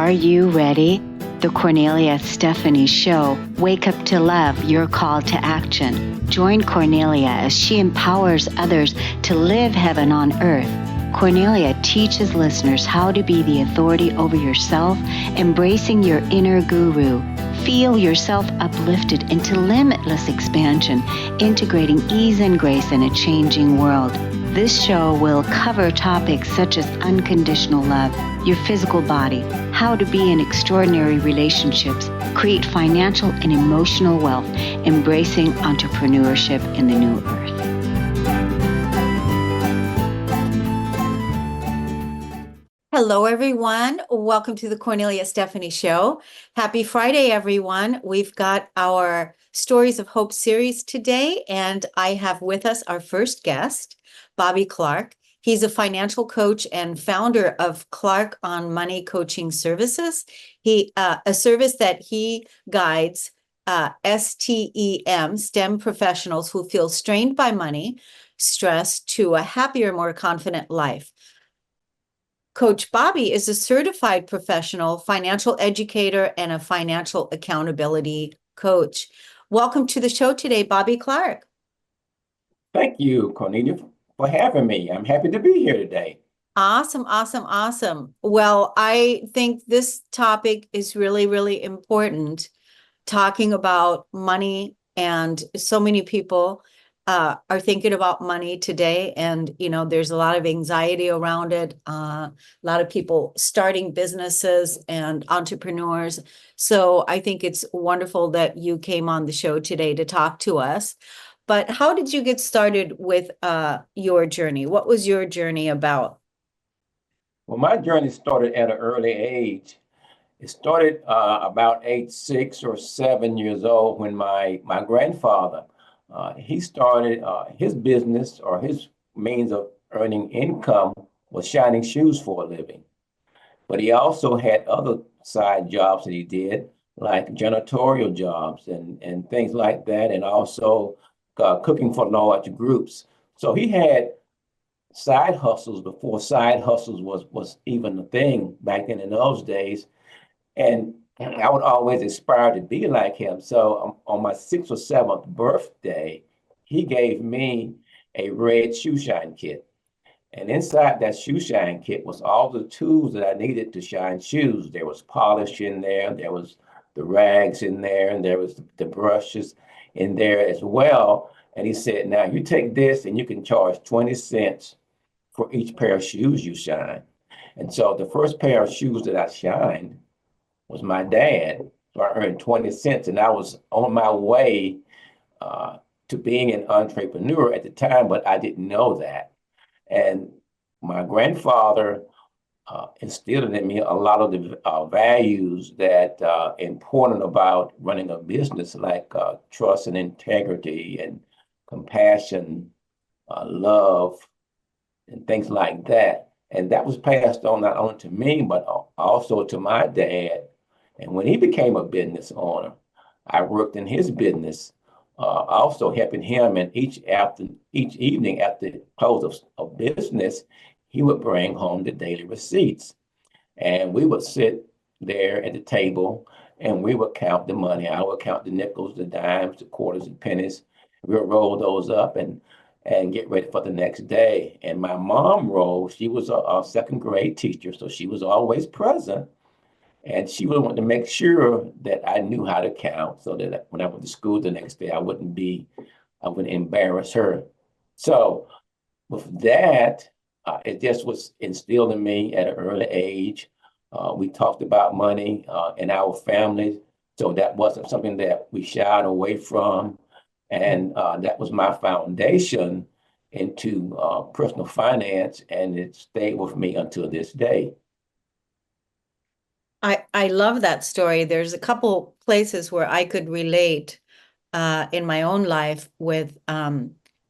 Are you ready? The Cornelia Stephanie Show. Wake up to love, your call to action. Join Cornelia as she empowers others to live heaven on earth. Cornelia teaches listeners how to be the authority over yourself, embracing your inner guru. Feel yourself uplifted into limitless expansion, integrating ease and grace in a changing world. This show will cover topics such as unconditional love, your physical body, how to be in extraordinary relationships, create financial and emotional wealth, embracing entrepreneurship in the new earth. Hello, everyone. Welcome to the Cornelia Stephanie Show. Happy Friday, everyone. We've got our Stories of Hope series today, and I have with us our first guest, Bobby Clark. He's a financial coach and founder of Clark on Money Coaching Services. A service that he guides STEM professionals who feel strained by money, stress, to a happier, more confident life. Coach Bobby is a certified professional financial educator and a financial accountability coach. Welcome to the show today, Bobby Clark. Thank you, Cornelia, for having me. I'm happy to be here today. Awesome, awesome, awesome. Well, I think this topic is really, really important, talking about money, and so many people are thinking about money today, and there's a lot of anxiety around it. A lot of people starting businesses and entrepreneurs. So I think it's wonderful that you came on the show today to talk to us. But how did you get started with your journey? What was your journey about? Well, my journey started at an early age. It started about age 6 or 7 years old when my grandfather, he started his business, or his means of earning income was shining shoes for a living. But he also had other side jobs that he did, like janitorial jobs and things like that, and also cooking for large groups. So he had side hustles before side hustles was even a thing back then in those days. And I would always aspire to be like him. So on my 6th or 7th birthday, he gave me a red shoe shine kit. And inside that shoe shine kit was all the tools that I needed to shine shoes. There was polish in there was the rags in there, and there was the brushes in there as well. And he said, now you take this and you can charge 20 cents for each pair of shoes you shine. And so the first pair of shoes that I shined was my dad. So I earned 20 cents, and I was on my way to being an entrepreneur at the time, but I didn't know that. And my grandfather instilled in me a lot of the values that important about running a business, like trust and integrity and compassion, love, and things like that. And that was passed on not only to me, but also to my dad. And when he became a business owner, I worked in his business, also helping him. And each evening after the close of business, he would bring home the daily receipts. And we would sit there at the table and we would count the money. I would count the nickels, the dimes, the quarters, and pennies. We would roll those up and get ready for the next day. And my mom rolled, she was a second grade teacher, so she was always present. And she would want to make sure that I knew how to count so that when I went to school the next day, I wouldn't embarrass her. So with that, it just was instilled in me at an early age. We talked about money in our family, so that wasn't something that we shied away from. And that was my foundation into personal finance, and it stayed with me until this day. I love that story. There's a couple places where I could relate in my own life with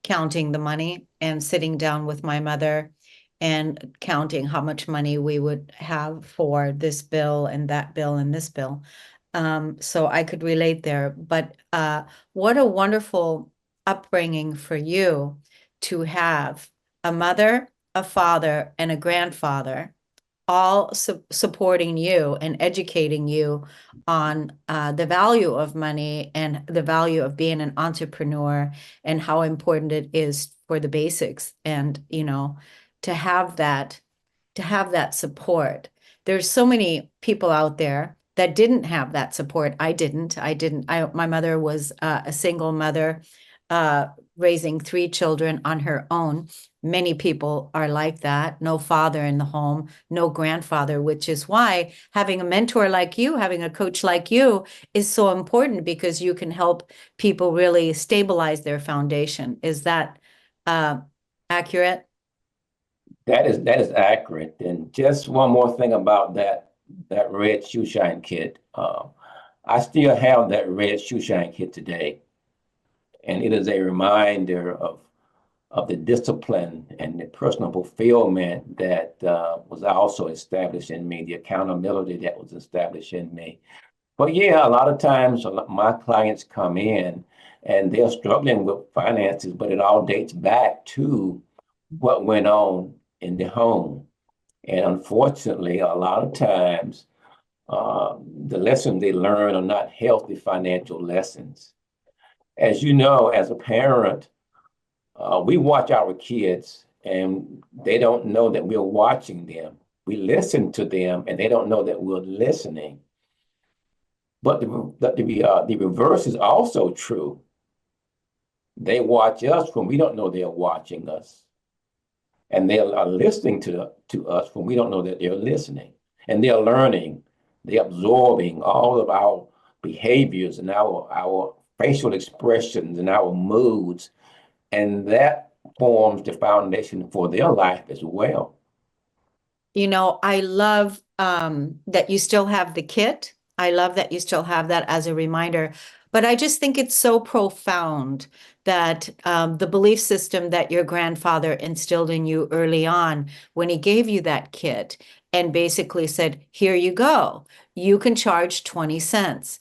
counting the money and sitting down with my mother and counting how much money we would have for this bill and that bill and this bill. So I could relate there. But what a wonderful upbringing for you to have a mother, a father, and a grandfather all supporting you and educating you on the value of money and the value of being an entrepreneur and how important it is for the basics. And, you know, to have that, to have that support. There's so many people out there that didn't have that support. I didn't. My mother was a single mother, raising 3 children on her own. Many people are like that. No father in the home, no grandfather, which is why having a mentor like you, having a coach like you is so important, because you can help people really stabilize their foundation. Is that accurate? That is accurate. And just one more thing about that red shoeshine kit. I still have that red shoeshine kit today, and it is a reminder of the discipline and the personal fulfillment that was also established in me, the accountability that was established in me. But yeah, a lot of times my clients come in and they're struggling with finances, but it all dates back to what went on in the home. And unfortunately, a lot of times, the lessons they learn are not healthy financial lessons. As you know, as a parent, we watch our kids and they don't know that we're watching them. We listen to them and they don't know that we're listening. But the reverse is also true. They watch us when we don't know they're watching us. And they are listening to us when we don't know that they're listening. And they're learning, they're absorbing all of our behaviors and our facial expressions and our moods. And that forms the foundation for their life as well. You know, I love that you still have the kit. I love that you still have that as a reminder. But I just think it's so profound that the belief system that your grandfather instilled in you early on, when he gave you that kit and basically said, here you go, you can charge 20 cents,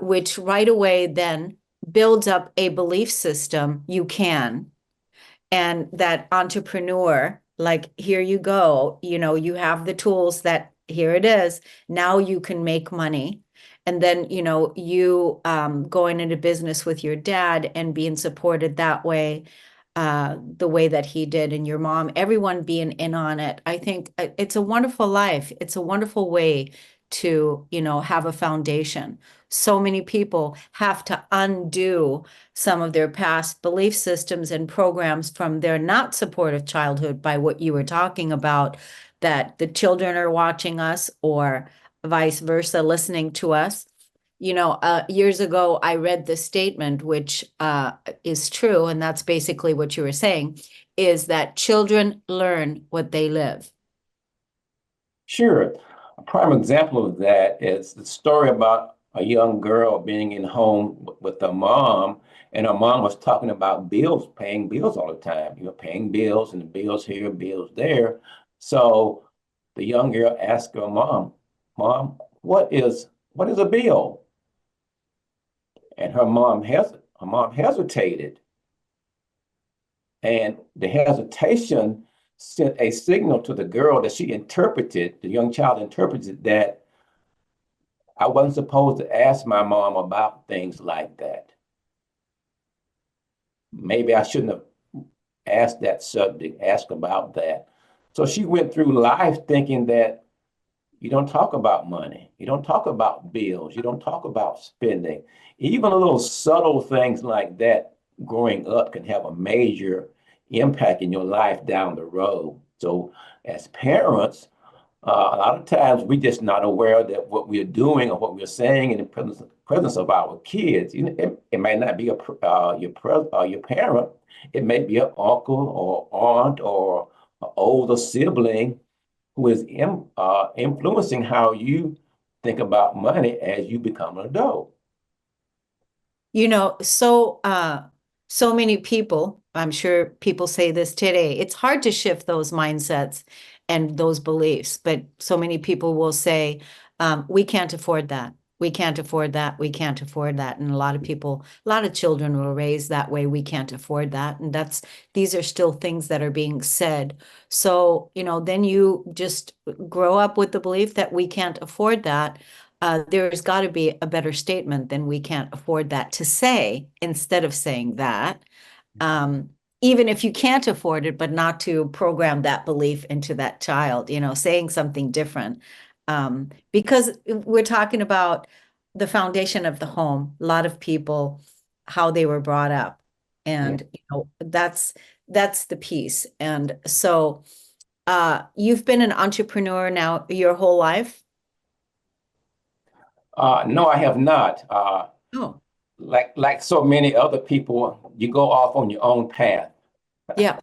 which right away then builds up a belief system you can. And that entrepreneur, like, here you go, you know, you have the tools, that here it is, now you can make money. And then, you know, you going into business with your dad and being supported that way, the way that he did, and your mom, everyone being in on it. I think it's a wonderful life. It's a wonderful way to, you know, have a foundation. So many people have to undo some of their past belief systems and programs from their not supportive childhood, by what you were talking about, that the children are watching us or vice versa, listening to us. You know, years ago, I read this statement, which is true, and that's basically what you were saying, is that children learn what they live. Sure. A prime example of that is the story about a young girl being in home with her mom, and her mom was talking about bills, paying bills all the time. You know, paying bills and the bills here, bills there. So the young girl asked her mom, "Mom, what is a bill?" And her mom hesitated, and the hesitation sent a signal to the girl that the young child interpreted that I wasn't supposed to ask my mom about things like that. Maybe I shouldn't have asked that subject, asked about that. So she went through life thinking that you don't talk about money, you don't talk about bills, you don't talk about spending. Even a little subtle things like that growing up can have a major impact in your life down the road. So as parents, a lot of times we're just not aware that what we're doing or what we're saying in the presence of our kids, you know, it might not be your parent, it may be an uncle or aunt or an older sibling who is influencing how you think about money as you become an adult. You know, so many people, I'm sure people say this today, it's hard to shift those mindsets and those beliefs, but so many people will say, we can't afford that. We can't afford that. We can't afford that. And a lot of people, a lot of children were raised that way. We can't afford that. And these are still things that are being said. So, then you just grow up with the belief that we can't afford that. There's got to be a better statement than we can't afford that to say instead of saying that. Um, Even if you can't afford it, but not to program that belief into that child, saying something different. Because we're talking about the foundation of the home, a lot of people, how they were brought up. Yeah. And that's the piece. And so you've been an entrepreneur now your whole life? No, I have not. Oh, Like so many other people, you go off on your own path yeah.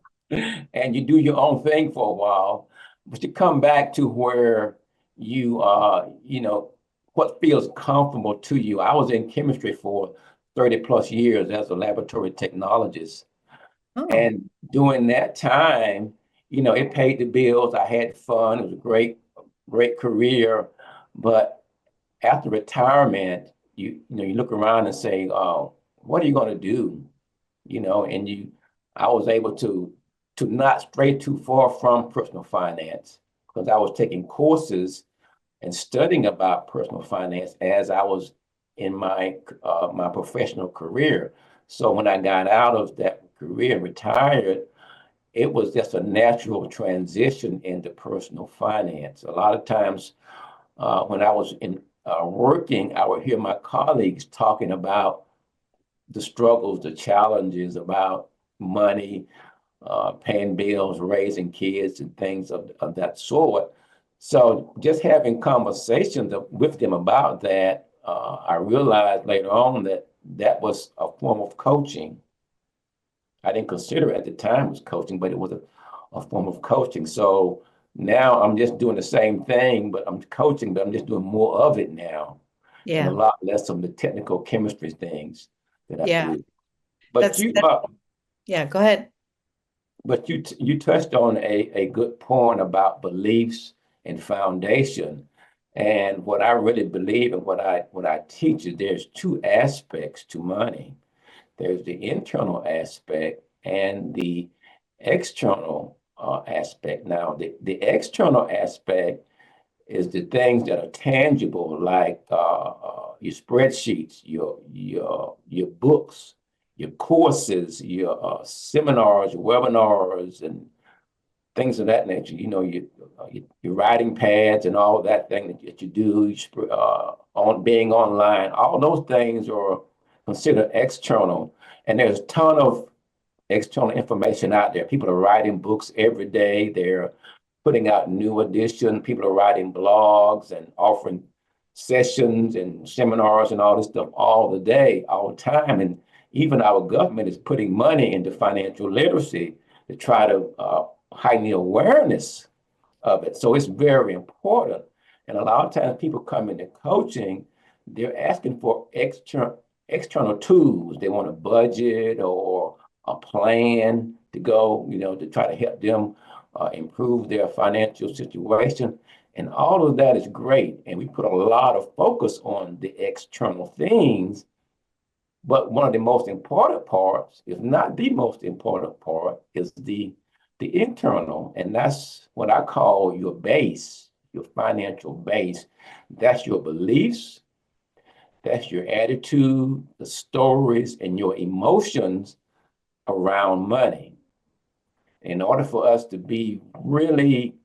and you do your own thing for a while, but you come back to where you what feels comfortable to you. I was in chemistry for 30 plus years as a laboratory technologist. Oh, And during that time, it paid the bills. I had fun. It was a great career. But after retirement, you look around and say, "Oh, what are you going to do?" I was able to not stray too far from personal finance because I was taking courses and studying about personal finance as I was in my professional career. So when I got out of that career and retired, it was just a natural transition into personal finance. A lot of times when I was in working, I would hear my colleagues talking about the struggles, the challenges about money, paying bills, raising kids, and things of that sort. So just having conversations with them about that, I realized later on that that was a form of coaching. I didn't consider it at the time was coaching, but it was a form of coaching. So now I'm just doing the same thing, but I'm coaching, but I'm just doing more of it now and a yeah. lot less of the technical chemistry things that I Yeah. do. But That's you, that. Yeah, go ahead. you touched on a good point about beliefs and foundation. And what I really believe and what I teach is there's two aspects to money. There's the internal aspect and the external aspect. Now, the external aspect is the things that are tangible, like your spreadsheets, your books, your courses, your seminars, webinars, and things of that nature. Your writing pads and all of that thing that you do on being online. All those things are considered external, and there's a ton of external information out there. People are writing books every day. They're putting out new editions. People are writing blogs and offering sessions and seminars and all this stuff all the day, all the time. And even our government is putting money into financial literacy to try to heighten the awareness of it. So it's very important. And a lot of times people come into coaching, they're asking for external tools. They want a budget or a plan to go, to try to help them improve their financial situation. And all of that is great. And we put a lot of focus on the external things. But one of the most important parts, if not the most important part, is the internal, and that's what I call your base, your financial base. That's your beliefs, that's your attitude, the stories, and your emotions around money. In order for us to be really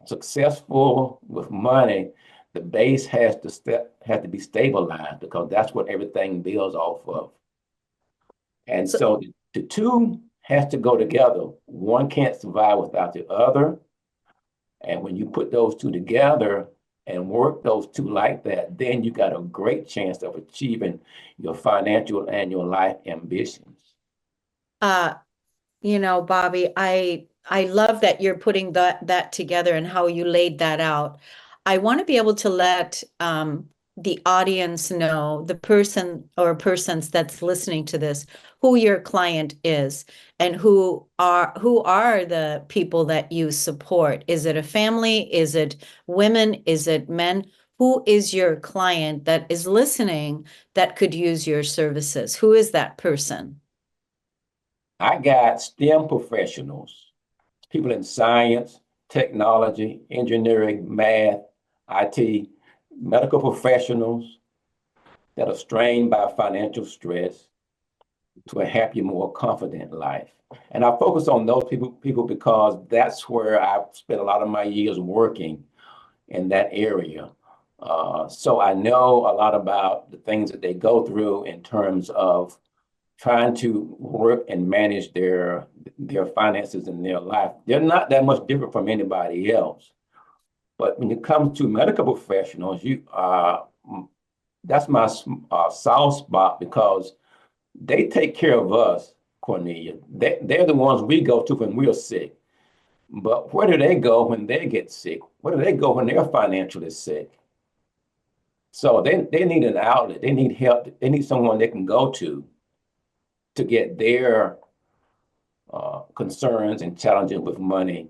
successful with money, the base has to be stabilized because that's what everything builds off of. And So, so the two has to go together. One can't survive without the other. And when you put those two together and work those two like that, then you got a great chance of achieving your financial and your life ambitions. uh, Bobby, I love that you're putting that together and how you laid that out. I want to be able to let the audience know, the person or persons that's listening to this, who your client is and who are the people that you support. Is it a family? Is it women? Is it men? who is your client that is listening that could use your services? Who is that person? I got STEM professionals, people in science, technology, engineering, math, IT, medical professionals that are strained by financial stress to a happier, more confident life. And I focus on those people because that's where I've spent a lot of my years working in that area. So I know a lot about the things that they go through in terms of trying to work and manage their finances in their life. They're not that much different from anybody else. But when it comes to medical professionals, that's my soft spot because they take care of us, Cornelia. They're the ones we go to when we're sick. But where do they go when they get sick? Where do they go when they're financially sick? So they need an outlet. They need help. They need someone they can go to get their concerns and challenges with money,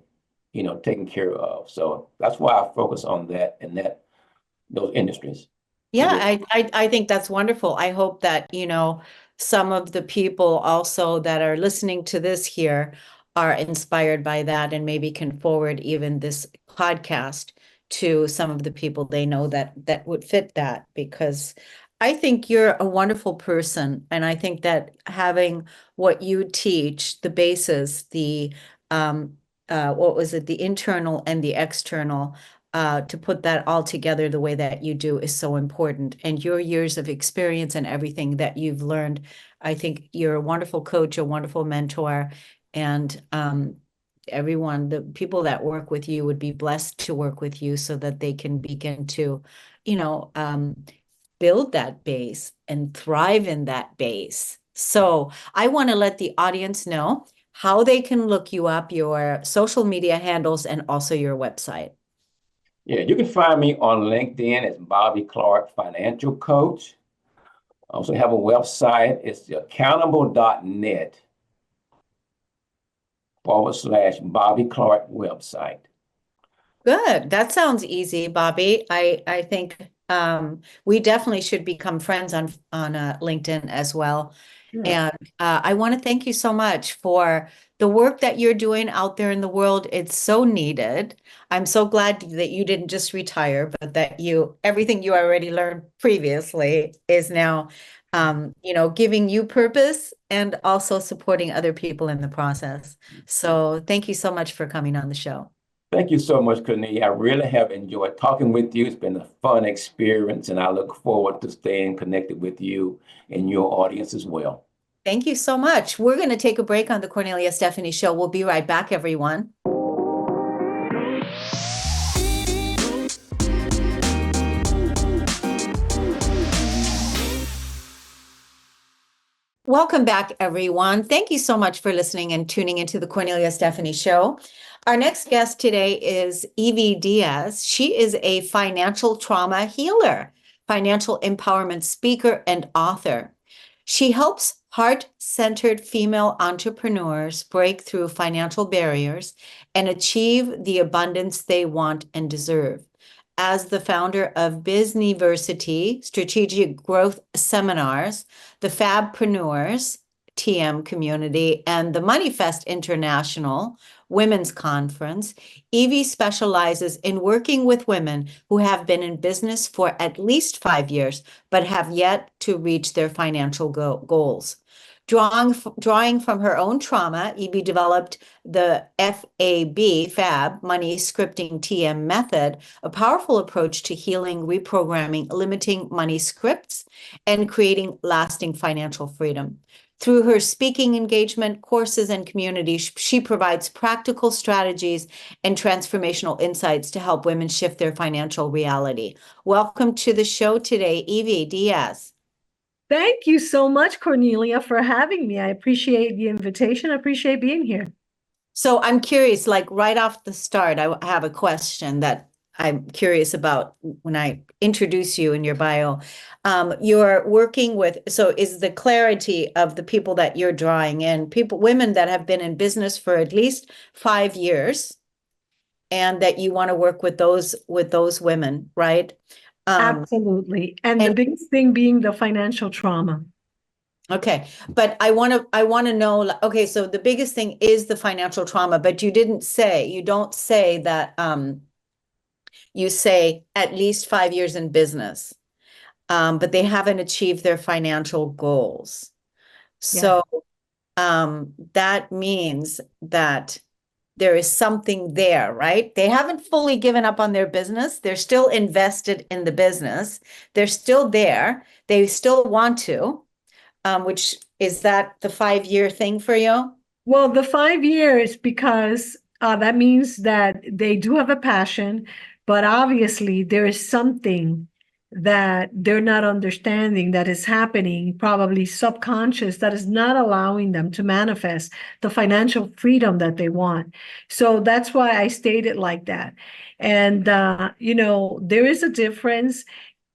taken care of. So that's why I focus on that and those industries. Yeah, I think that's wonderful. I hope that, some of the people also that are listening to this here are inspired by that and maybe can forward even this podcast to some of the people they know that would fit that, because I think you're a wonderful person. And I think that having what you teach, the basis, what was it, the internal and the external, to put that all together the way that you do is so important. And your years of experience and everything that you've learned, I think you're a wonderful coach, a wonderful mentor, and everyone, the people that work with you would be blessed to work with you so that they can begin to, you know, build that base and thrive in that base. So I want to let the audience know how they can look you up, your social media handles, and also your website. Yeah, you can find me on LinkedIn as Bobby Clark Financial Coach. I also have a website. It's accountable.net/Bobby Clark website. Good. That sounds easy, Bobby. I think we definitely should become friends on LinkedIn as well. Sure. And I want to thank you so much for the work that you're doing out there in the world. It's so needed. I'm so glad that you didn't just retire, but that everything you already learned previously is now, giving you purpose and also supporting other people in the process. So thank you so much for coming on the show. Thank you so much, Cornelia. I really have enjoyed talking with you. It's been a fun experience, and I look forward to staying connected with you and your audience as well. Thank you so much. We're going to take a break on the Cornelia Stephanie Show. We'll be right back, everyone. Welcome back, everyone. Thank you so much for listening and tuning into the Cornelia Stephanie Show. Our next guest today is Evie Diaz. She is a financial trauma healer, financial empowerment speaker, and author. She helps heart-centered female entrepreneurs break through financial barriers and achieve the abundance they want and deserve. As the founder of Bizniversity Strategic Growth Seminars, the Fabpreneurs TM community, and the MoneyFest International Women's Conference, Evie specializes in working with women who have been in business for at least 5 years, but have yet to reach their financial goals. Drawing from her own trauma, Evie developed the F.A.B. MoneyScripting TM Method, a powerful approach to healing, reprogramming, limiting money scripts, and creating lasting financial freedom. Through her speaking engagement, courses, and community, she provides practical strategies and transformational insights to help women shift their financial reality. Welcome to the show today, Evie Diaz. Thank you so much, Cornelia, for having me. I appreciate the invitation. I appreciate being here. So I'm curious, like right off the start, I have a question that I'm curious about when I introduce you in your bio. You're working with, so is the clarity of the people that you're drawing in, women that have been in business for at least 5 years, and that you want to work with those women, right? Absolutely. And the and biggest thing being the financial trauma. okay, but I want to know, okay, so the biggest thing is the financial trauma, but you don't say that, you say at least 5 years in business, but they haven't achieved their financial goals. Yeah. So, that means that there is something there, right? They haven't fully given up on their business. They're still invested in the business. They're still there. They still want to, which is that the 5 year thing for you? Well, the 5 years, because that means that they do have a passion, but obviously there is something that they're not understanding that is happening, probably subconscious, that is not allowing them to manifest the financial freedom that they want. So that's why I stated like that. And, there is a difference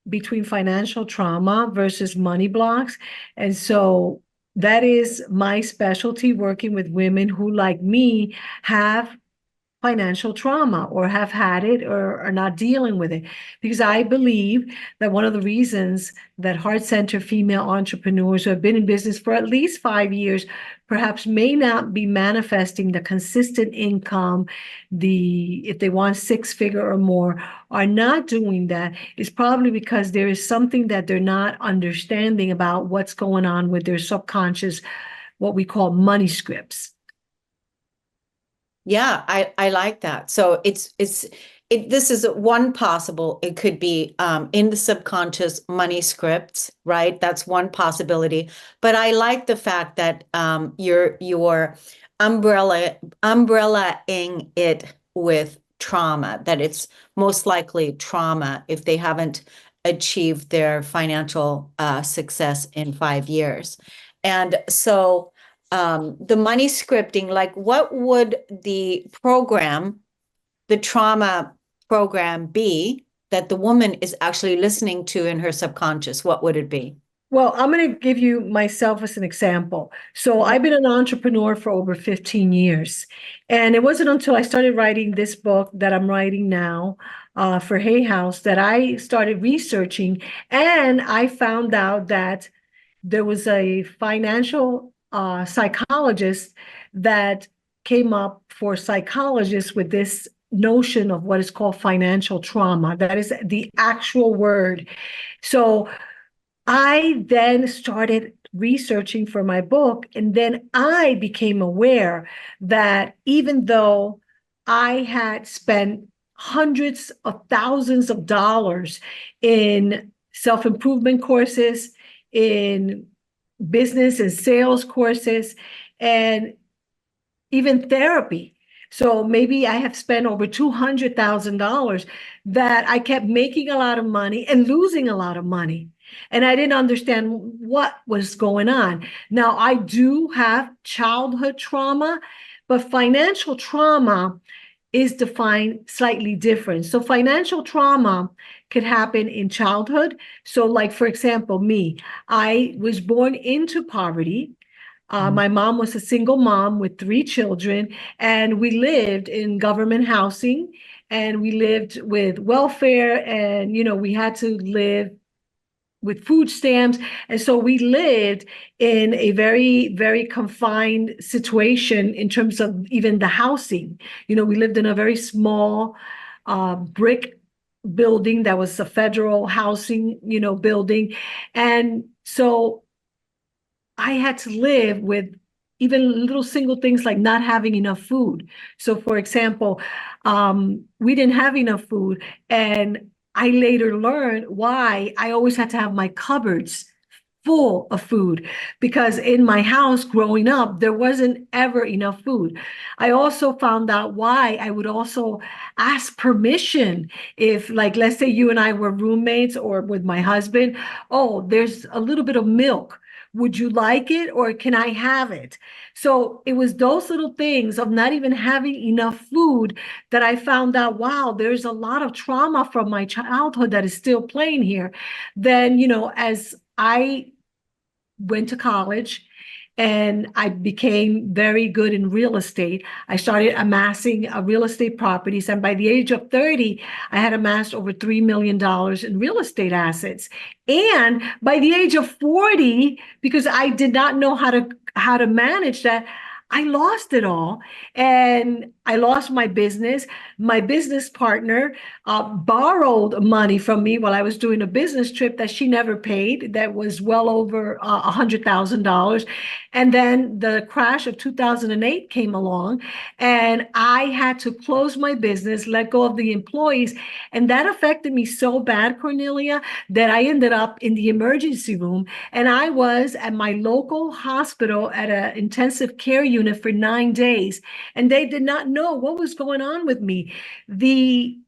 between financial trauma versus money blocks. And so that is my specialty, working with women who, like me, have financial trauma or have had it or are not dealing with it. Because I believe that one of the reasons that heart-centered female entrepreneurs who have been in business for at least 5 years perhaps may not be manifesting the consistent income, if they want 6-figure or more, are not doing that is probably because there is something that they're not understanding about what's going on with their subconscious, what we call money scripts. Yeah, I like that. So this is one possible. It could be in the subconscious money scripts, right? That's one possibility. But I like the fact that you're umbrellaing it with trauma, that it's most likely trauma if they haven't achieved their financial success in 5 years. And so the money scripting, like what would the trauma program be that the woman is actually listening to in her subconscious? What would it be? Well, I'm going to give you myself as an example. So I've been an entrepreneur for over 15 years. And it wasn't until I started writing this book that I'm writing now for Hay House that I started researching. And I found out that there was a financial psychologist that came up for psychologists with this notion of what is called financial trauma. That is the actual word. So I then started researching for my book, and then I became aware that even though I had spent hundreds of thousands of dollars in self-improvement courses, in business and sales courses, and even therapy. So maybe I have spent over $200,000, that I kept making a lot of money and losing a lot of money. And I didn't understand what was going on. Now, I do have childhood trauma, but financial trauma is defined slightly different. So financial trauma could happen in childhood. So like, for example, me, I was born into poverty. My mom was a single mom with 3 children, and we lived in government housing, and we lived with welfare, and we had to live with food stamps. And so we lived in a very, very confined situation in terms of even the housing. We lived in a very small brick building that was a federal housing, building. And so I had to live with even little single things like not having enough food. So, for example, we didn't have enough food, and I later learned why I always had to have my cupboards full of food, because in my house growing up, there wasn't ever enough food. I also found out why I would also ask permission if, like, let's say you and I were roommates or with my husband. Oh, there's a little bit of milk. Would you like it, or can I have it? So it was those little things of not even having enough food that I found out, wow, there's a lot of trauma from my childhood that is still playing here. Then, as I went to college and I became very good in real estate. I started amassing real estate properties. And by the age of 30, I had amassed over $3 million in real estate assets. And by the age of 40, because I did not know how to manage that, I lost it all, and I lost my business. My business partner borrowed money from me while I was doing a business trip that she never paid. That was well over $100,000. And then the crash of 2008 came along, and I had to close my business, let go of the employees. And that affected me so bad, Cornelia, that I ended up in the emergency room. And I was at my local hospital at an intensive care unit for 9 days. And they did not know what was going on with me. The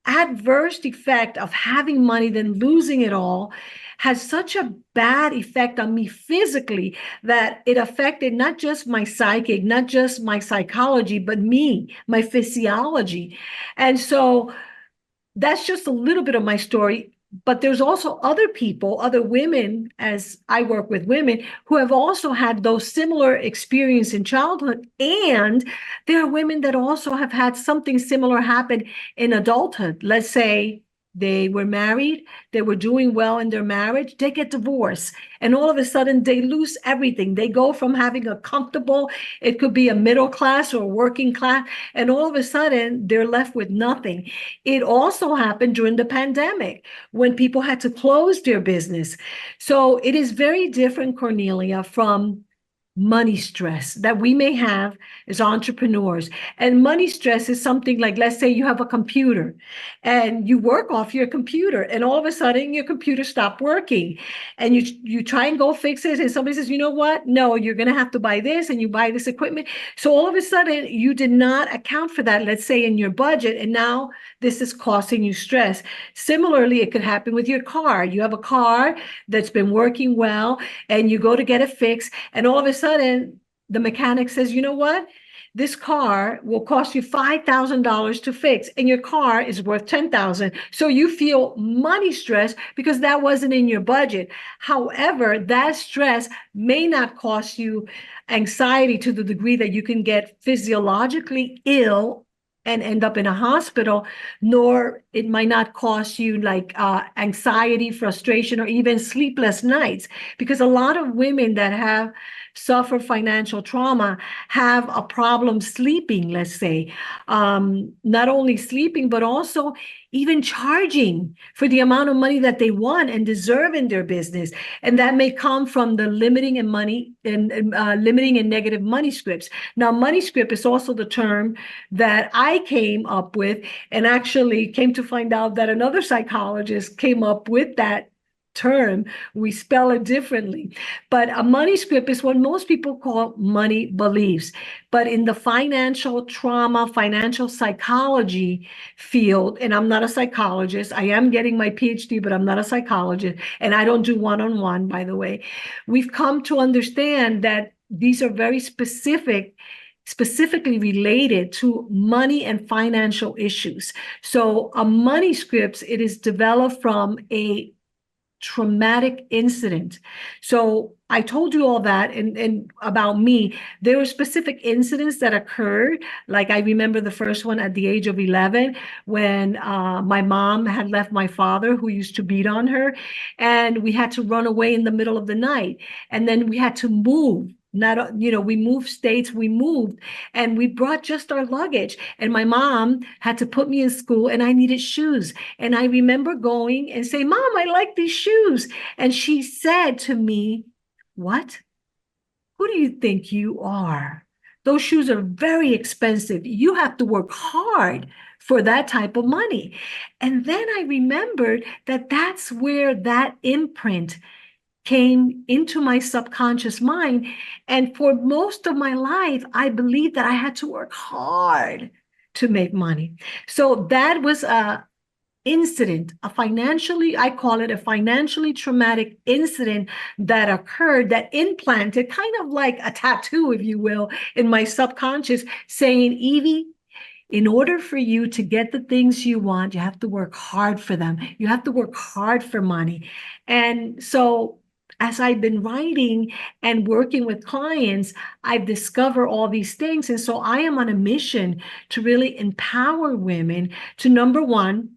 adverse effect of having money, then losing it all, has such a bad effect on me physically that it affected not just my psychic, not just my psychology, but me, my physiology. And so that's just a little bit of my story. But there's also other people, other women, as I work with women, who have also had those similar experience in childhood. And there are women that also have had something similar happen in adulthood. Let's say they were married, they were doing well in their marriage, they get divorced, and all of a sudden they lose everything. They go from having a comfortable, it could be a middle class or a working class, and all of a sudden they're left with nothing. It also happened during the pandemic when people had to close their business. So it is very different, Cornelia, from money stress that we may have as entrepreneurs. And money stress is something like, let's say you have a computer and you work off your computer, and all of a sudden your computer stopped working, and you try and go fix it, and somebody says, you know what, no, you're going to have to buy this, and you buy this equipment. So all of a sudden you did not account for that, let's say, in your budget, and now this is costing you stress. Similarly, it could happen with your car. You have a car that's been working well, and you go to get it fixed, and all of a sudden the mechanic says, you know what, this car will cost you $5,000 to fix, and your car is worth $10,000. So you feel money stress because that wasn't in your budget. However, that stress may not cost you anxiety to the degree that you can get physiologically ill and end up in a hospital, nor it might not cost you like anxiety, frustration, or even sleepless nights. Because a lot of women that have suffer financial trauma have a problem sleeping, let's say, not only sleeping, but also even charging for the amount of money that they want and deserve in their business. And that may come from the limiting and limiting and negative money scripts. Now, money script is also the term that I came up with, and actually came to find out that another psychologist came up with that term. We spell it differently, but a money script is what most people call money beliefs. But in the financial trauma, financial psychology field, and I'm not a psychologist, I am getting my PhD, but I'm not a psychologist, and I don't do one-on-one, by the way. We've come to understand that these are very specifically related to money and financial issues. So a money script, it is developed from a traumatic incident. So I told you all that, and about me, there were specific incidents that occurred. Like I remember the first one at the age of 11 when my mom had left my father, who used to beat on her, and we had to run away in the middle of the night. And then we had to move. Not, we moved states, we moved, and we brought just our luggage. And my mom had to put me in school, and I needed shoes. And I remember going and saying, Mom, I like these shoes. And she said to me, what? Who do you think you are? Those shoes are very expensive. You have to work hard for that type of money. And then I remembered that that's where that imprint came into my subconscious mind. And for most of my life, I believed that I had to work hard to make money. So that was a incident, I call it a financially traumatic incident that occurred, that implanted kind of like a tattoo, if you will, in my subconscious, saying, Evie, in order for you to get the things you want, you have to work hard for them. You have to work hard for money. And so as I've been writing and working with clients, I've discovered all these things. And so I am on a mission to really empower women to, number one,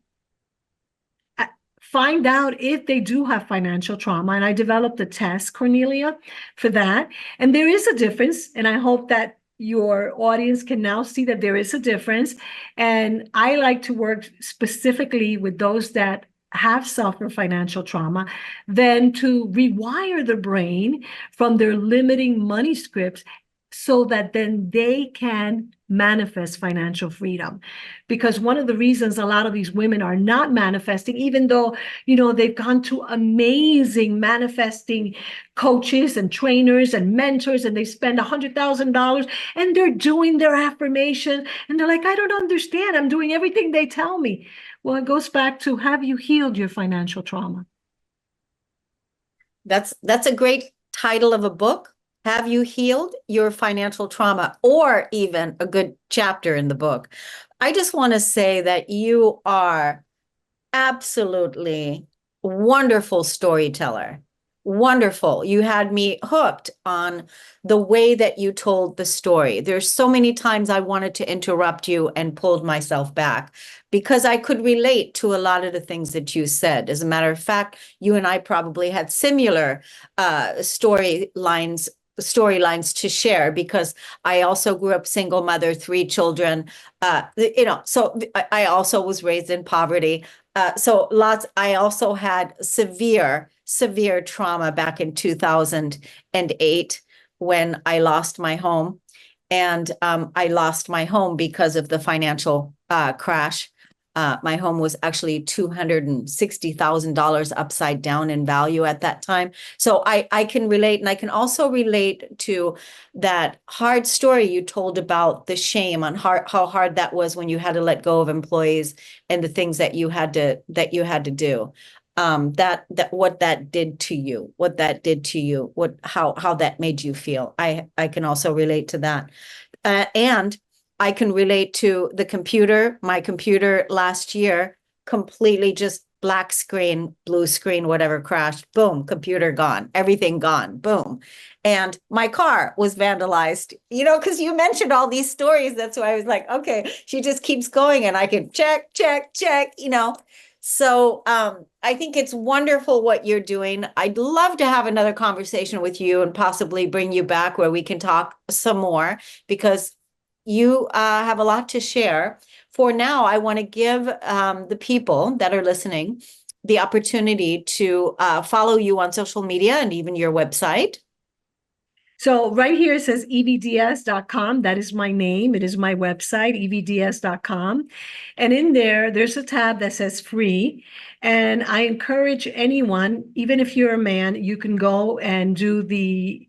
find out if they do have financial trauma. And I developed a test, Cornelia, for that. And there is a difference. And I hope that your audience can now see that there is a difference. And I like to work specifically with those that have suffered financial trauma, then to rewire the brain from their limiting money scripts so that then they can manifest financial freedom. Because one of the reasons a lot of these women are not manifesting, even though, they've gone to amazing manifesting coaches and trainers and mentors, and they spend $100,000 and they're doing their affirmation and they're like, I don't understand. I'm doing everything they tell me. Well, it goes back to, have you healed your financial trauma? That's a great title of a book. Have you healed your financial trauma? Or even a good chapter in the book. I just want to say that you are absolutely wonderful storyteller. Wonderful. You had me hooked on the way that you told the story. There's so many times I wanted to interrupt you and pulled myself back because I could relate to a lot of the things that you said. As a matter of fact, you and I probably had similar storylines to share, because I also grew up single mother, 3 children, so I also was raised in poverty. I also had severe trauma back in 2008 when I lost my home. And I lost my home because of the financial crash. My home was actually $260,000 upside down in value at that time. So I can relate, and I can also relate to that hard story you told about the shame on how hard that was when you had to let go of employees and the things that you had to do. That what that did to you, how that made you feel. I can also relate to that, and I can relate to the computer. My computer last year completely just black screen, blue screen, whatever, crashed. Boom, computer gone, everything gone. Boom. And my car was vandalized, because you mentioned all these stories. That's why I was like, okay, she just keeps going and I can check. So I think it's wonderful what you're doing. I'd love to have another conversation with you and possibly bring you back where we can talk some more, because you have a lot to share. For now, I want to give the people that are listening the opportunity to follow you on social media and even your website. So right here it says evdiaz.com. That is my name. It is my website, evdiaz.com. And in there's a tab that says free. And I encourage anyone, even if you're a man, you can go and do the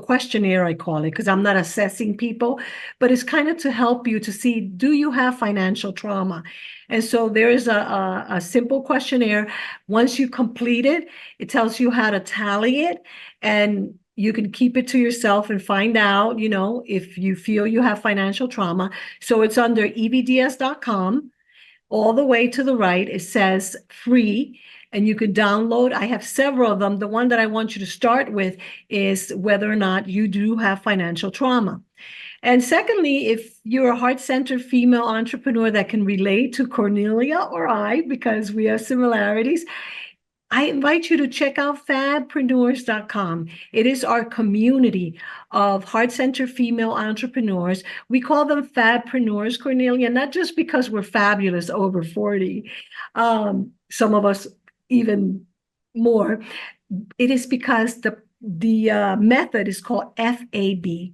questionnaire, I call it, because I'm not assessing people, but it's kind of to help you to see, do you have financial trauma? And so there is a simple questionnaire. Once you complete it, it tells you how to tally it, and you can keep it to yourself and find out, if you feel you have financial trauma. So it's under evdiaz.com. All the way to the right, it says free, and you can download. I have several of them. The one that I want you to start with is whether or not you do have financial trauma. And secondly, if you're a heart-centered female entrepreneur that can relate to Cornelia or I, because we have similarities, I invite you to check out fabpreneurs.com. It is our community of heart-centered female entrepreneurs. We call them fabpreneurs, Cornelia, not just because we're fabulous over 40, some of us even more. It is because the method is called F.A.B.,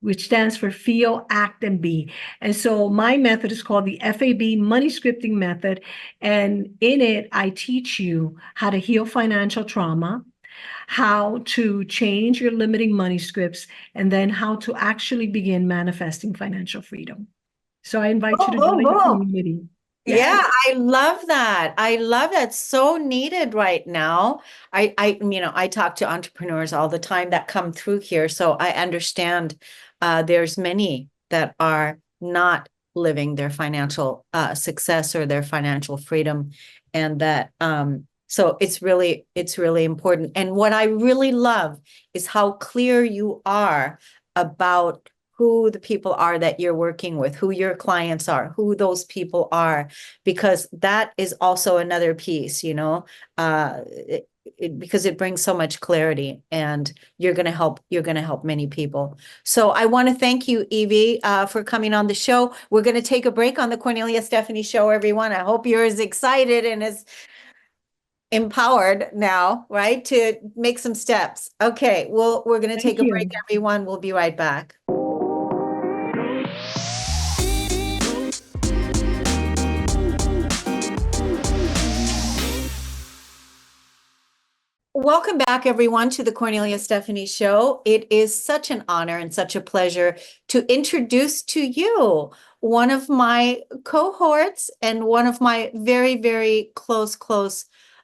which stands for Feel, Act, and Be. And so my method is called the F.A.B. MoneyScripting Method. And in it, I teach you how to heal financial trauma, how to change your limiting money scripts, and then how to actually begin manifesting financial freedom. So I invite you to join the community. Yeah, I love that. I love that. So needed right now. I talk to entrepreneurs all the time that come through here, so I understand there's many that are not living their financial success or their financial freedom, and that So it's really important. And what I really love is how clear you are about who the people are that you're working with, who your clients are, who those people are, because that is also another piece, because it brings so much clarity, and you're going to help many people. So I want to thank you, Evie, for coming on the show. We're going to take a break on the Cornelia Stephanie Show, everyone. I hope you're as excited and as empowered now, right, to make some steps. Okay, well, we're going to take a break, everyone. We'll be right back. Welcome back, everyone, to the Cornelia Stephanie Show. It is such an honor and such a pleasure to introduce to you one of my cohorts and one of my very, very close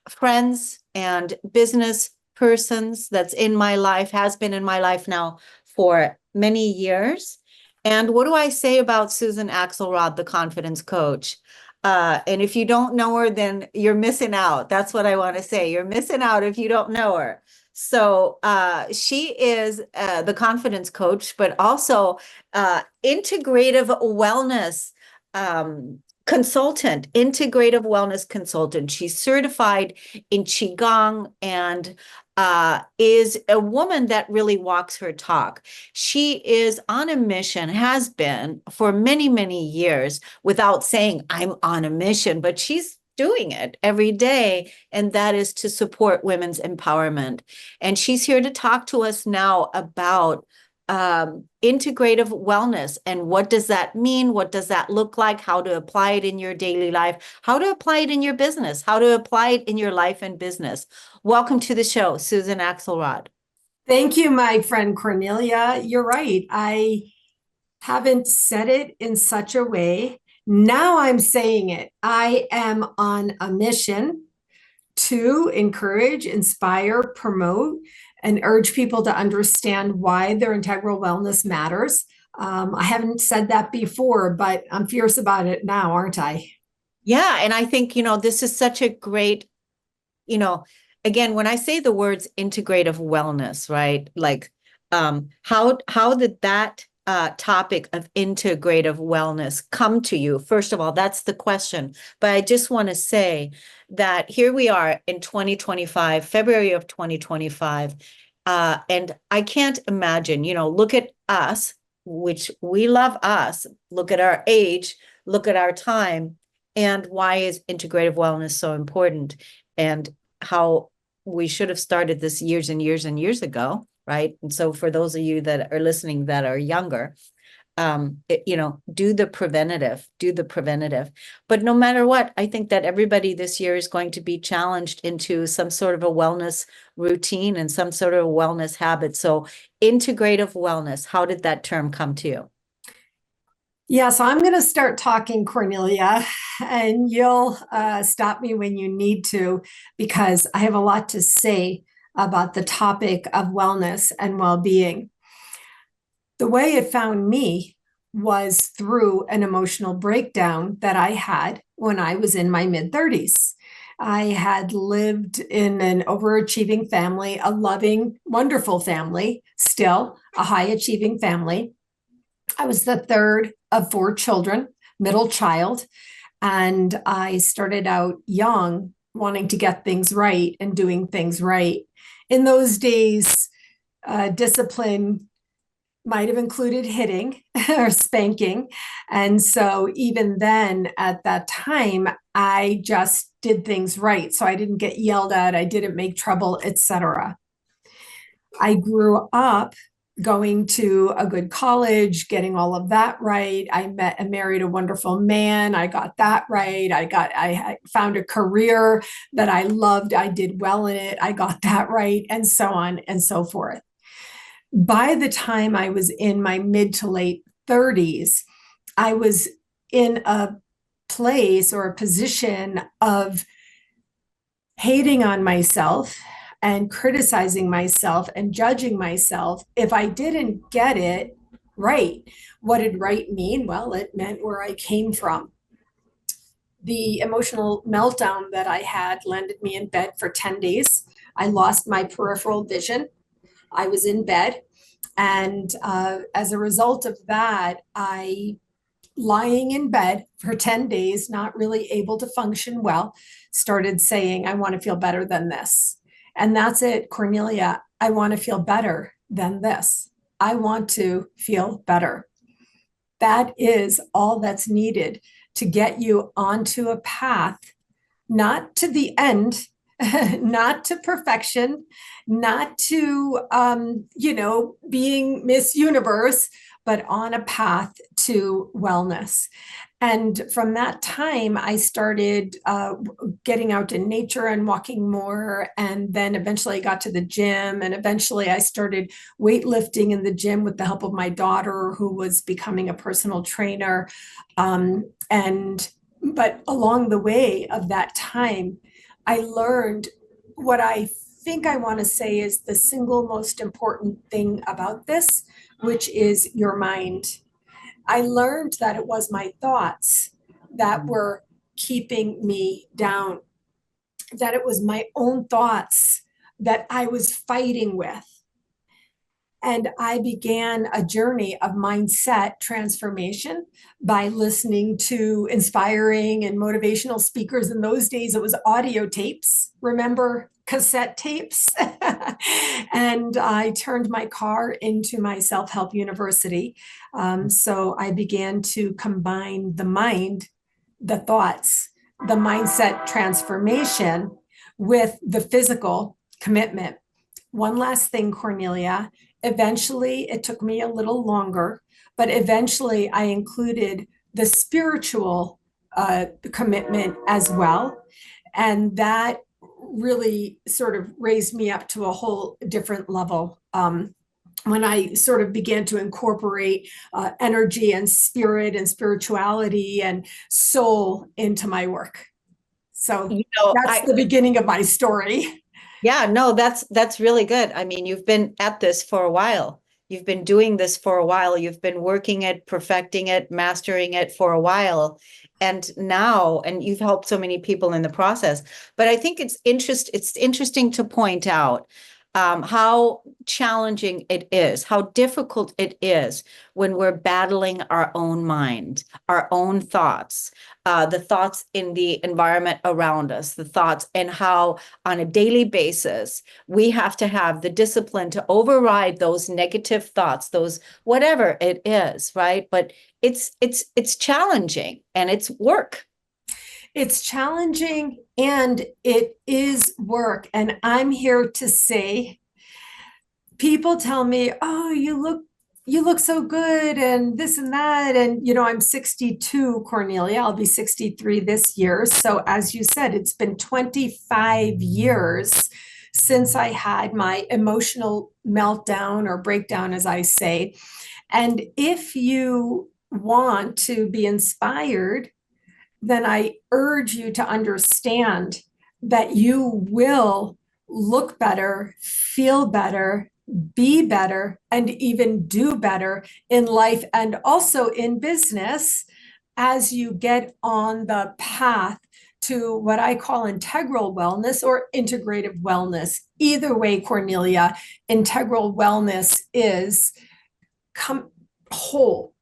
friends and business persons that's in my life, has been in my life now for many years. And what do I say about Susan Axelrod, the confidence coach? And if you don't know her, then you're missing out. That's what I want to say. You're missing out if you don't know her. So she is the confidence coach, but also integrative wellness consultant, integrative wellness consultant. She's certified in Qigong and is a woman that really walks her talk. She is on a mission, has been for many, many years, without saying I'm on a mission, but she's doing it every day, and that is to support women's empowerment. And she's here to talk to us now about integrative wellness, and what does that mean? What does that look like? How to apply it in your daily life, how to apply it in your business, how to apply it in your life and business. Welcome to the show, Susan Axelrod. Thank you, my friend Cornelia. You're right. I haven't said it in such a way. Now I'm saying it. I am on a mission to encourage, inspire, promote, and urge people to understand why their integral wellness matters. I haven't said that before, but I'm fierce about it now, aren't I? Yeah. And I think, this is such a great, again, when I say the words integrative wellness, right? Like, how did that topic of integrative wellness come to you? First of all, that's the question. But I just want to say that here we are in 2025, February of 2025. And I can't imagine, look at us, which we love us, look at our age, look at our time, and why is integrative wellness so important, and how we should have started this years and years and years ago, right? And so for those of you that are listening that are younger, do the preventative. But no matter what, I think that everybody this year is going to be challenged into some sort of a wellness routine and some sort of a wellness habit. So integrative wellness, how did that term come to you? Yeah, so I'm going to start talking, Cornelia, and you'll stop me when you need to, because I have a lot to say about the topic of wellness and well-being. The way it found me was through an emotional breakdown that I had when I was in my mid-30s. I had lived in an overachieving family, a loving, wonderful family, still a high-achieving family. I was the third of 4 children, middle child, and I started out young, wanting to get things right and doing things right. In those days, discipline might have included hitting or spanking. And so even then, at that time, I just did things right. So I didn't get yelled at, I didn't make trouble, etc. I grew up going to a good college, getting all of that right. I met and married a wonderful man. I got that right. I found a career that I loved. I did well in it. I got that right, and so on and so forth. By the time I was in my mid to late 30s, I was in a place or a position of hating on myself and criticizing myself and judging myself if I didn't get it right. What did right mean? Well, it meant where I came from. the emotional meltdown that I had landed me in bed for 10 days. I lost my peripheral vision. I was in bed. And as a result of that, lying in bed for 10 days, not really able to function well, started saying, I want to feel better than this. And that's it, Cornelia. I want to feel better than this. I want to feel better. That is all that's needed to get you onto a path, not to the end, not to perfection, not to, being Miss Universe, but on a path to wellness. And from that time, I started getting out in nature and walking more. And then eventually I got to the gym. And eventually I started weightlifting in the gym with the help of my daughter, who was becoming a personal trainer. But along the way of that time, I learned what I think I want to say is the single most important thing about this, which is your mind. I learned that it was my thoughts that were keeping me down, that it was my own thoughts that I was fighting with. And I began a journey of mindset transformation by listening to inspiring and motivational speakers. In those days, it was audio tapes. Remember cassette tapes? And I turned my car into my self-help university. So I began to combine the mind, the thoughts, the mindset transformation with the physical commitment. One last thing, Cornelia. Eventually, it took me a little longer, but eventually I included the spiritual commitment as well. And that really sort of raised me up to a whole different level. When I sort of began to incorporate energy and spirit and spirituality and soul into my work. So that's the beginning of my story. Yeah, no, that's really good. I mean, you've been at this for a while. You've been doing this for a while. You've been working it, perfecting it, mastering it for a while. And you've helped so many people in the process. But I think it's interesting to point out how challenging it is, how difficult it is when we're battling our own mind, our own thoughts, the thoughts in the environment around us, the thoughts, and how on a daily basis, we have to have the discipline to override those negative thoughts, those whatever it is, right? But it's challenging and it's work. It's challenging and it is work. And I'm here to say, people tell me, oh, you look so good and this and that. And, I'm 62, Cornelia. I'll be 63 this year. So as you said, it's been 25 years since I had my emotional meltdown or breakdown, as I say. And if you want to be inspired, then I urge you to understand that you will look better, feel better, be better, and even do better in life and also in business as you get on the path to what I call integral wellness or integrative wellness. Either way, Cornelia, integral wellness is whole.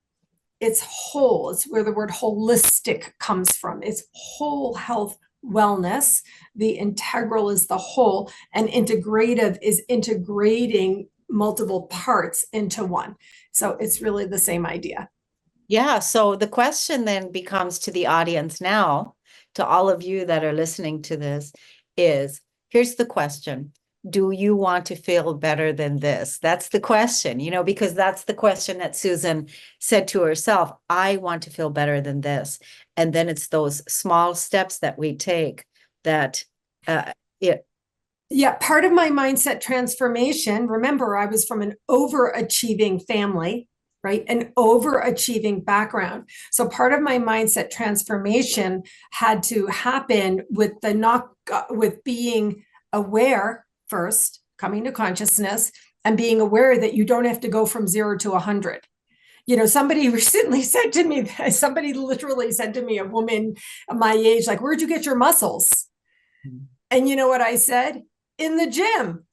It's whole. It's where the word holistic comes from. It's whole health wellness. The integral is the whole, and integrative is integrating multiple parts into one. So it's really the same idea. Yeah. So the question then becomes to the audience now, to all of you that are listening to this, is here's the question. Do you want to feel better than this? That's the question, because that's the question that Susan said to herself. I want to feel better than this. And then it's those small steps that we take that Yeah, part of my mindset transformation, remember, I was from an overachieving family, right? An overachieving background. So part of my mindset transformation had to happen with with being aware first, coming to consciousness, and being aware that you don't have to go from 0 to 100. Somebody recently said to me, somebody literally said to me, a woman my age, like, where'd you get your muscles? And you know what I said? In the gym.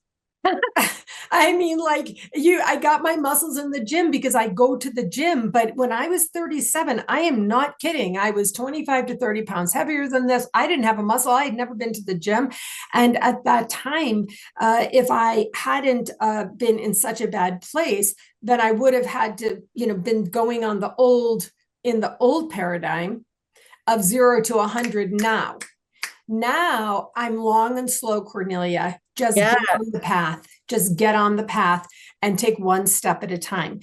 I mean, I got my muscles in the gym because I go to the gym. But when I was 37, I am not kidding. I was 25 to 30 pounds heavier than this. I didn't have a muscle. I had never been to the gym. And at that time, if I hadn't been in such a bad place, then I would have had to, been going on in the old paradigm of 0 to 100 now. Now I'm long and slow, Cornelia. Just Yeah. get on the path. Just get on the path and take one step at a time.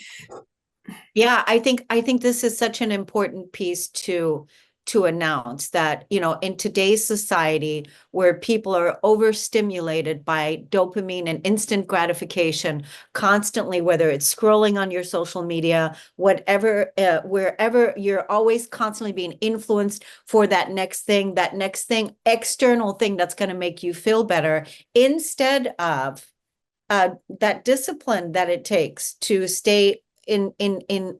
Yeah, I think this is such an important piece to announce that, in today's society where people are overstimulated by dopamine and instant gratification constantly, whether it's scrolling on your social media, whatever, wherever you're always constantly being influenced for that next thing, external thing that's going to make you feel better, instead of that discipline that it takes to stay in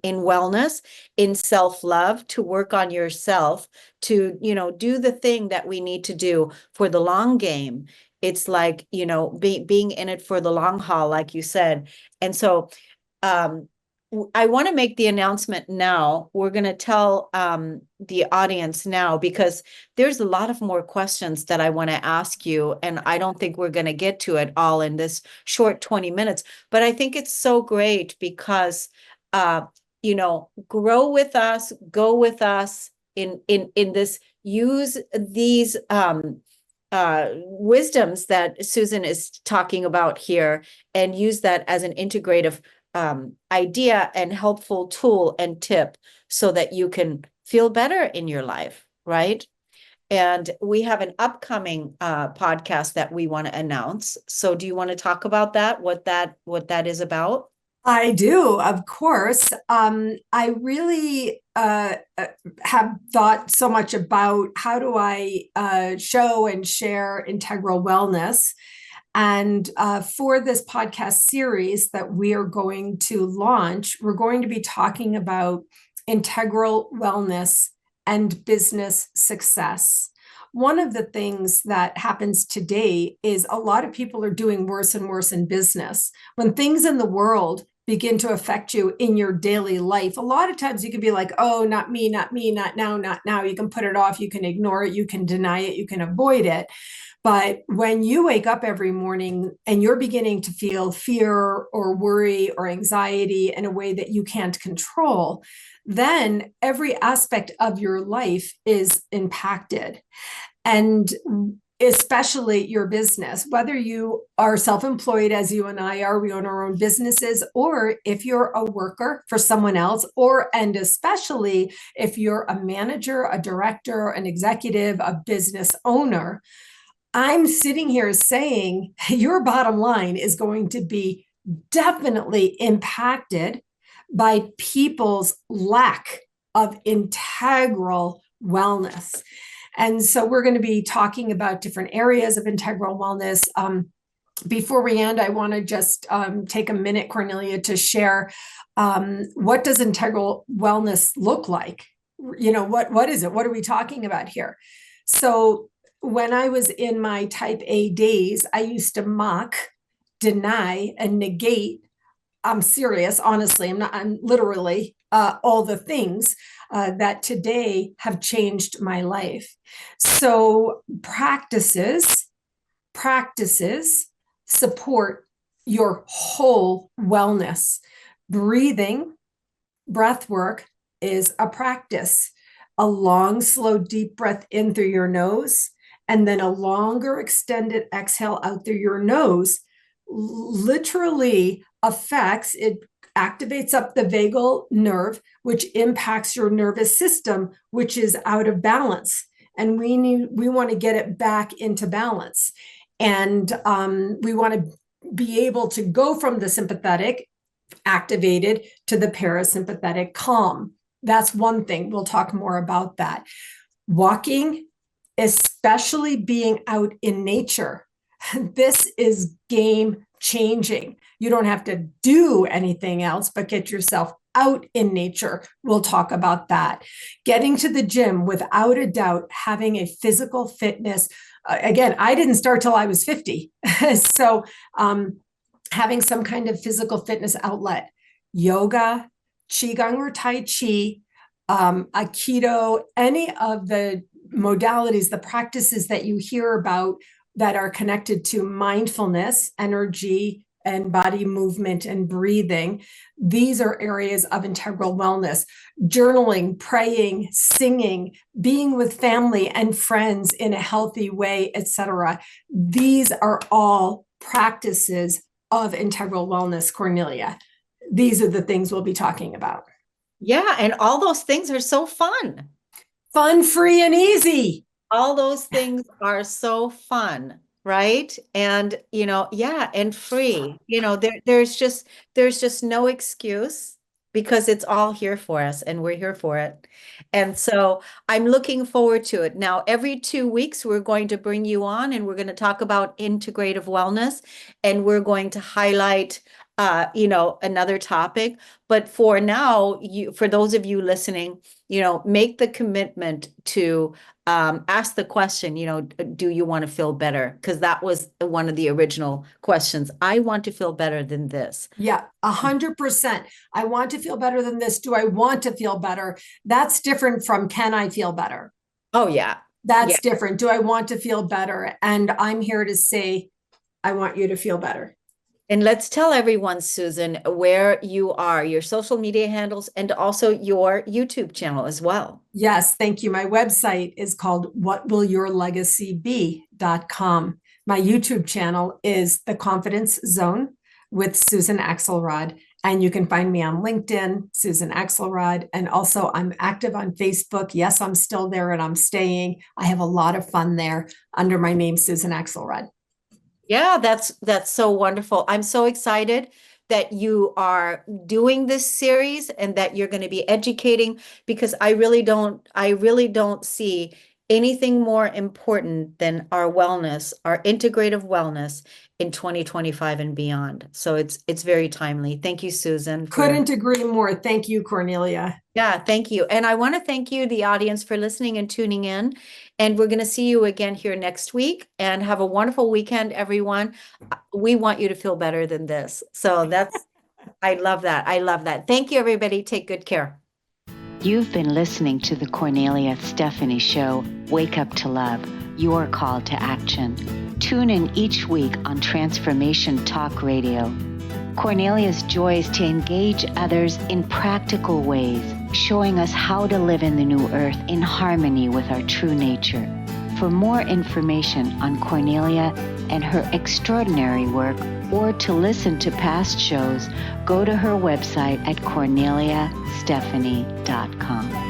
wellness, in self-love, to work on yourself, to, do the thing that we need to do for the long game. It's like, being in it for the long haul, like you said. And so, I want to make the announcement now. We're going to tell the audience now, because there's a lot of more questions that I want to ask you, and I don't think we're going to get to it all in this short 20 minutes. But I think it's so great because, grow with us, go with us in this. Use these wisdoms that Susan is talking about here, and use that as an integrative idea and helpful tool and tip so that you can feel better in your life, right? And we have an upcoming podcast that we want to announce. So do you want to talk about that, what that is about? I do, of course. I really have thought so much about how do I show and share integral wellness. And for this podcast series that we are going to launch, we're going to be talking about integral wellness and business success. One of the things that happens today is a lot of people are doing worse and worse in business. When things in the world begin to affect you in your daily life, a lot of times you can be like, oh, not me, not me, not now, not now. You can put it off, you can ignore it, you can deny it, you can avoid it. But when you wake up every morning and you're beginning to feel fear or worry or anxiety in a way that you can't control, then every aspect of your life is impacted. And especially your business, whether you are self-employed as you and I are, we own our own businesses, or if you're a worker for someone else, and especially if you're a manager, a director, an executive, a business owner, I'm sitting here saying your bottom line is going to be definitely impacted by people's lack of integral wellness. And so we're going to be talking about different areas of integral wellness. Before we end, I want to just take a minute, Cornelia, to share what does integral wellness look like? What is it? What are we talking about here? So when I was in my type A days, I used to mock, deny, and negate. I'm serious, honestly. I'm literally all the things that today have changed my life. So practices support your whole wellness. Breath work is a practice. A long, slow, deep breath in through your nose, and then a longer extended exhale out through your nose literally activates up the vagal nerve, which impacts your nervous system, which is out of balance. And we want to get it back into balance. And we want to be able to go from the sympathetic activated to the parasympathetic calm. That's one thing. We'll talk more about that. Walking, especially being out in nature. This is game changing. You don't have to do anything else but get yourself out in nature. We'll talk about that. Getting to the gym, without a doubt, having a physical fitness. Again, I didn't start till I was 50. So having some kind of physical fitness outlet, yoga, qigong or tai chi, aikido, any of the modalities, the practices that you hear about that are connected to mindfulness, energy, and body movement and breathing. These are areas of integral wellness. Journaling, praying, singing, being with family and friends in a healthy way, etc. These are all practices of integral wellness, Cornelia. These are the things we'll be talking about. Yeah, and all those things are so fun. Fun, free, and easy. All those things are so fun, right? And, yeah, and free. There's just no excuse because it's all here for us and we're here for it. And so I'm looking forward to it. Now, every 2 weeks, we're going to bring you on and we're going to talk about integrative wellness, and we're going to highlight another topic. But for now, for those of you listening, make the commitment to ask the question, do you want to feel better? Because that was one of the original questions. I want to feel better than this. Yeah, 100%. I want to feel better than this. Do I want to feel better? That's different from can I feel better? Oh, yeah. That's different. Do I want to feel better? And I'm here to say, I want you to feel better. And let's tell everyone, Susan, where you are, your social media handles, and also your YouTube channel as well. Yes, thank you. My website is called whatwillyourlegacybe.com. My YouTube channel is The Confidence Zone with Susan Axelrod. And you can find me on LinkedIn, Susan Axelrod. And also I'm active on Facebook. Yes, I'm still there and I'm staying. I have a lot of fun there under my name, Susan Axelrod. Yeah, that's so wonderful. I'm so excited that you are doing this series and that you're going to be educating, because I really don't see anything more important than our wellness, our integrative wellness in 2025 and beyond. So it's very timely. Thank you, Susan. Couldn't agree more. Thank you, Cornelia. Yeah, thank you. And I want to thank you, the audience, for listening and tuning in. And we're going to see you again here next week, and have a wonderful weekend, everyone. We want you to feel better than this. So I love that. I love that. Thank you, everybody. Take good care. You've been listening to the Cornelia Stephanie Show, Wake Up to Love, your call to action. Tune in each week on Transformation Talk Radio. Cornelia's joy is to engage others in practical ways, showing us how to live in the new earth in harmony with our true nature. For more information on Cornelia and her extraordinary work, or to listen to past shows, go to her website at corneliastephanie.com.